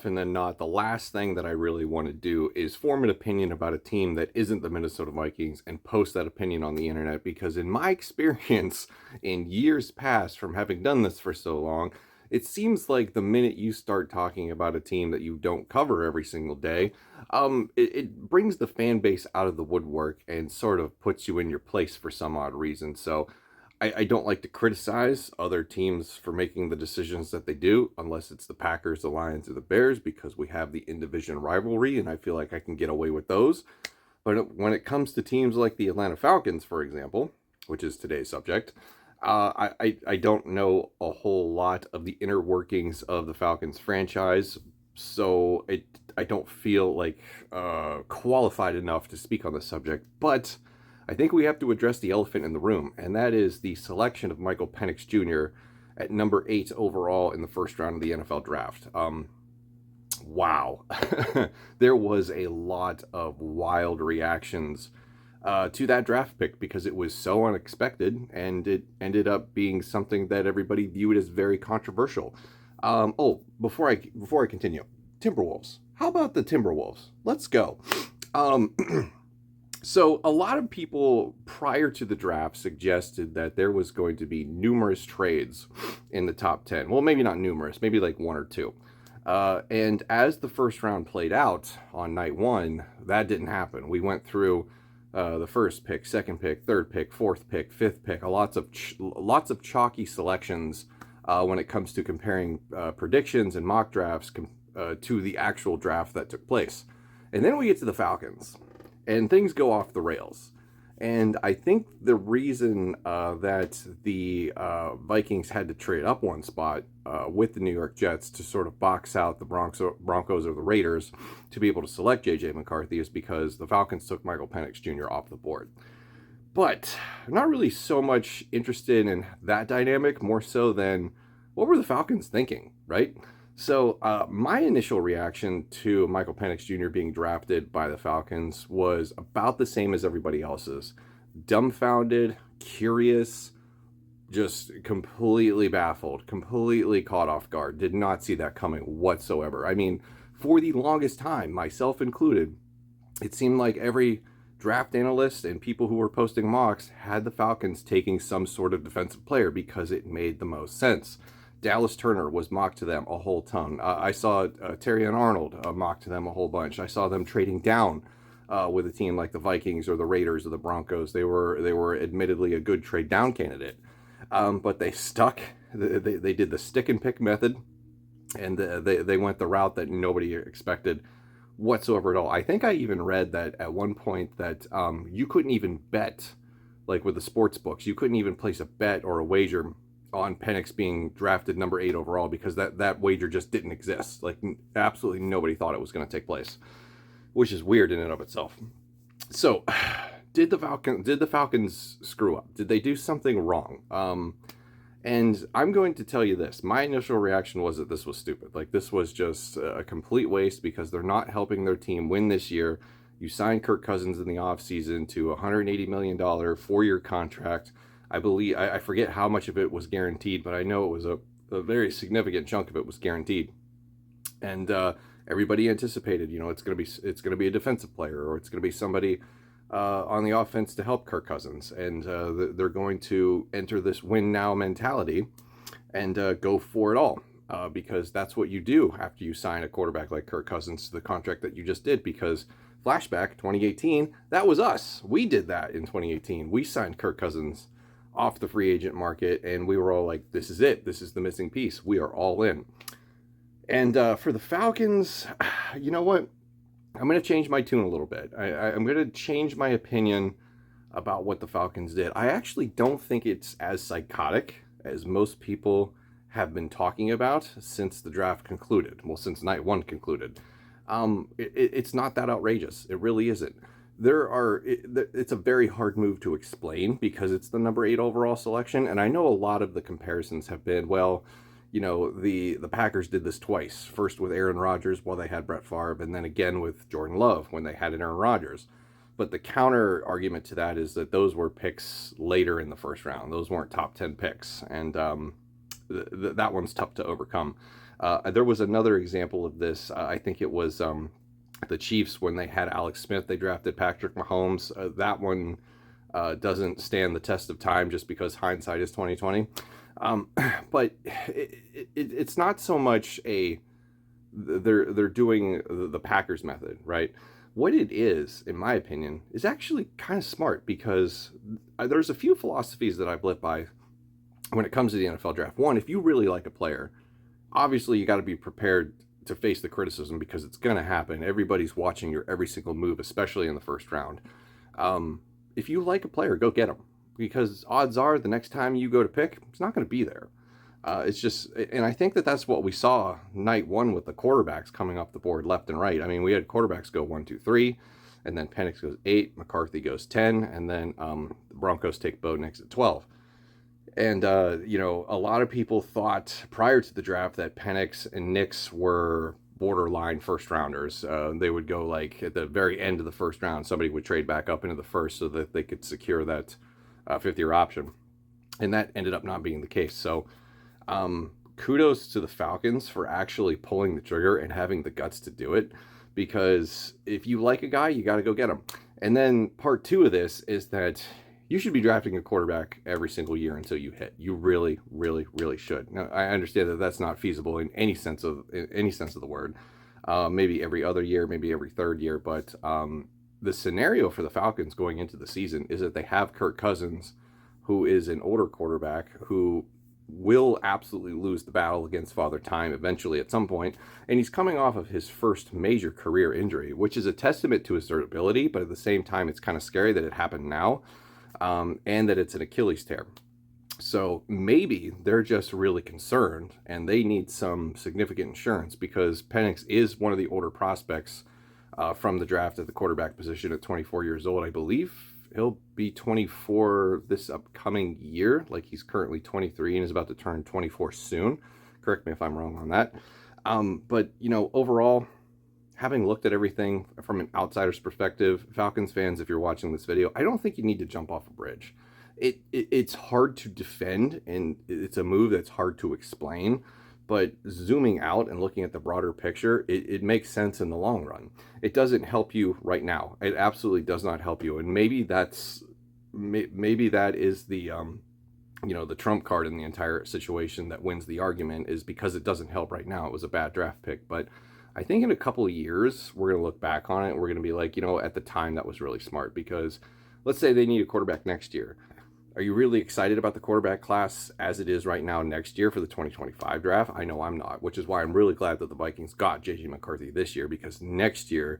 often than not, the last thing that I really want to do is form an opinion about a team that isn't the Minnesota Vikings and post that opinion on the internet, because in my experience in years past from having done this for so long, it seems like the minute you start talking about a team that you don't cover every single day, it brings the fan base out of the woodwork and sort of puts you in your place for some odd reason. So I don't like to criticize other teams for making the decisions that they do, unless it's the Packers, the Lions, or the Bears, because we have the in-division rivalry, and I feel like I can get away with those. But when it comes to teams like the Atlanta Falcons, for example, which is today's subject, I don't know a whole lot of the inner workings of the Falcons franchise, so I don't feel like qualified enough to speak on the subject. But I think we have to address the elephant in the room, and that is the selection of Michael Penix Jr. at number 8 overall in the first round of the NFL draft. Wow. There was a lot of wild reactions to that draft pick because it was so unexpected, and it ended up being something that everybody viewed as very controversial. Before I continue, Timberwolves. How about the Timberwolves? Let's go. So a lot of people prior to the draft suggested that there was going to be numerous trades in the top 10. Well, maybe not numerous, maybe like one or two. And as the first round played out on night one, that didn't happen. We went through the first pick, second pick, third pick, fourth pick, fifth pick, lots of chalky selections when it comes to comparing predictions and mock drafts to the actual draft that took place. And then we get to the Falcons, and things go off the rails. And I think the reason that the Vikings had to trade up one spot with the New York Jets to sort of box out the Broncos or the Raiders to be able to select J.J. McCarthy is because the Falcons took Michael Penix Jr. off the board. But I'm not really so much interested in that dynamic, more so than what were the Falcons thinking, right? So my initial reaction to Michael Penix Jr. being drafted by the Falcons was about the same as everybody else's. Dumbfounded, curious, just completely baffled, completely caught off guard. Did not see that coming whatsoever. I mean, for the longest time, myself included, it seemed like every draft analyst and people who were posting mocks had the Falcons taking some sort of defensive player because it made the most sense. Dallas Turner was mocked to them a whole ton. I saw Terrion Arnold mocked to them a whole bunch. I saw them trading down with a team like the Vikings or the Raiders or the Broncos. They were admittedly a good trade down candidate, but they stuck. They did the stick and pick method, and they went the route that nobody expected whatsoever at all. I think I even read that at one point that you couldn't even bet, like with the sports books, you couldn't even place a bet or a wager on Penix being drafted number 8 overall because that wager just didn't exist. Like absolutely nobody thought it was going to take place, which is weird in and of itself. So, did the Falcons screw up? Did they do something wrong? And I'm going to tell you this. My initial reaction was that this was stupid. Like this was just a complete waste because they're not helping their team win this year. You signed Kirk Cousins in the offseason to a $180 million 4-year contract. I forget how much of it was guaranteed, but I know it was a very significant chunk of it was guaranteed. And everybody anticipated, it's going to be a defensive player, or it's going to be somebody on the offense to help Kirk Cousins, and they're going to enter this win now mentality and go for it all, because that's what you do after you sign a quarterback like Kirk Cousins to the contract that you just did. Because flashback 2018, that was us. We did that in 2018. We signed Kirk Cousins off the free agent market, and we were all like, this is it. This is the missing piece. We are all in. And for the Falcons, you know what? I'm going to change my tune a little bit. I'm going to change my opinion about what the Falcons did. I actually don't think it's as psychotic as most people have been talking about since the draft concluded. Well, since night one concluded. It's not that outrageous. It really isn't. It's a very hard move to explain because it's the number 8 overall selection. And I know a lot of the comparisons have been, well, the Packers did this twice. First with Aaron Rodgers while they had Brett Favre, and then again with Jordan Love when they had an Aaron Rodgers. But the counter argument to that is that those were picks later in the first round. Those weren't top 10 picks. And that one's tough to overcome. There was another example of this. I think it was the Chiefs when they had Alex Smith. They drafted Patrick Mahomes. That one doesn't stand the test of time just because hindsight is 2020. Um, but it's not so much a they're doing the Packers method, right? What it is, in my opinion, is actually kind of smart because there's a few philosophies that I've lived by when it comes to the NFL draft. One, if you really like a player, obviously you got to be prepared to face the criticism because it's going to happen. Everybody's watching your every single move, especially in the first round. If you like a player, go get him because odds are the next time you go to pick, it's not going to be there. It's just, and I think that that's what we saw night one with the quarterbacks coming up the board left and right. I mean, we had quarterbacks go 1, 2, 3, and then Penix goes 8, McCarthy goes 10, and then the Broncos take Bo Nix at 12. And, a lot of people thought prior to the draft that Penix and Nix were borderline first rounders. They would go like at the very end of the first round, somebody would trade back up into the first so that they could secure that fifth-year option. And that ended up not being the case. So, kudos to the Falcons for actually pulling the trigger and having the guts to do it, because if you like a guy, you got to go get him. And then part two of this is that you should be drafting a quarterback every single year until you hit. You really, really, really should. Now, I understand that that's not feasible in any sense of the word. Maybe every other year, maybe every third year, but the scenario for the Falcons going into the season is that they have Kirk Cousins, who is an older quarterback who will absolutely lose the battle against Father Time eventually at some point, and he's coming off of his first major career injury, which is a testament to his durability, but at the same time it's kind of scary that it happened now, and that it's an Achilles tear. So maybe they're just really concerned and they need some significant insurance, because Penix is one of the older prospects from the draft at the quarterback position at 24 years old. I believe he'll be 24 this upcoming year. Like, he's currently 23 and is about to turn 24 soon. Correct me if I'm wrong on that. But, overall, having looked at everything from an outsider's perspective, Falcons fans, if you're watching this video, I don't think you need to jump off a bridge. It's hard to defend, and it's a move that's hard to explain. But zooming out and looking at the broader picture, it makes sense in the long run. It doesn't help you right now. It absolutely does not help you. And maybe that is the the trump card in the entire situation that wins the argument, is because it doesn't help right now. It was a bad draft pick, but I think in a couple of years we're going to look back on it and we're going to be like, at the time that was really smart, because let's say they need a quarterback next year. Are you really excited about the quarterback class as it is right now next year for the 2025 draft? I know I'm not, which is why I'm really glad that the Vikings got J.J. McCarthy this year, because next year,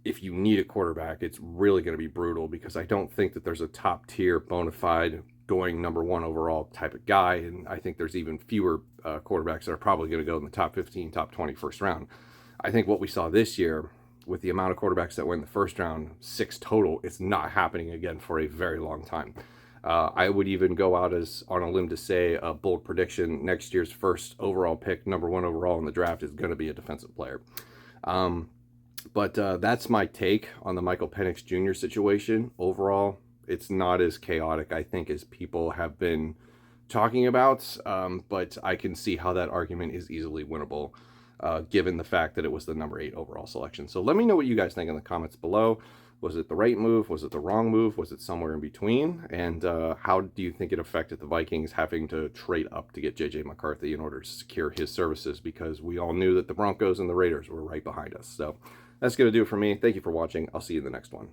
if you need a quarterback, it's really going to be brutal, because I don't think that there's a top tier bona fide going number one overall type of guy. And I think there's even fewer quarterbacks that are probably going to go in the top 15, top 20 first round. I think what we saw this year with the amount of quarterbacks that went in the first round, 6 total, it's not happening again for a very long time. I would even go out as on a limb to say a bold prediction: next year's first overall pick, number 1 overall in the draft, is going to be a defensive player. But that's my take on the Michael Penix Jr. situation. Overall, it's not as chaotic, I think, as people have been talking about, but I can see how that argument is easily winnable, given the fact that it was the number 8 overall selection. So let me know what you guys think in the comments below. Was it the right move? Was it the wrong move? Was it somewhere in between? And how do you think it affected the Vikings having to trade up to get J.J. McCarthy in order to secure his services? Because we all knew that the Broncos and the Raiders were right behind us. So that's going to do it for me. Thank you for watching. I'll see you in the next one.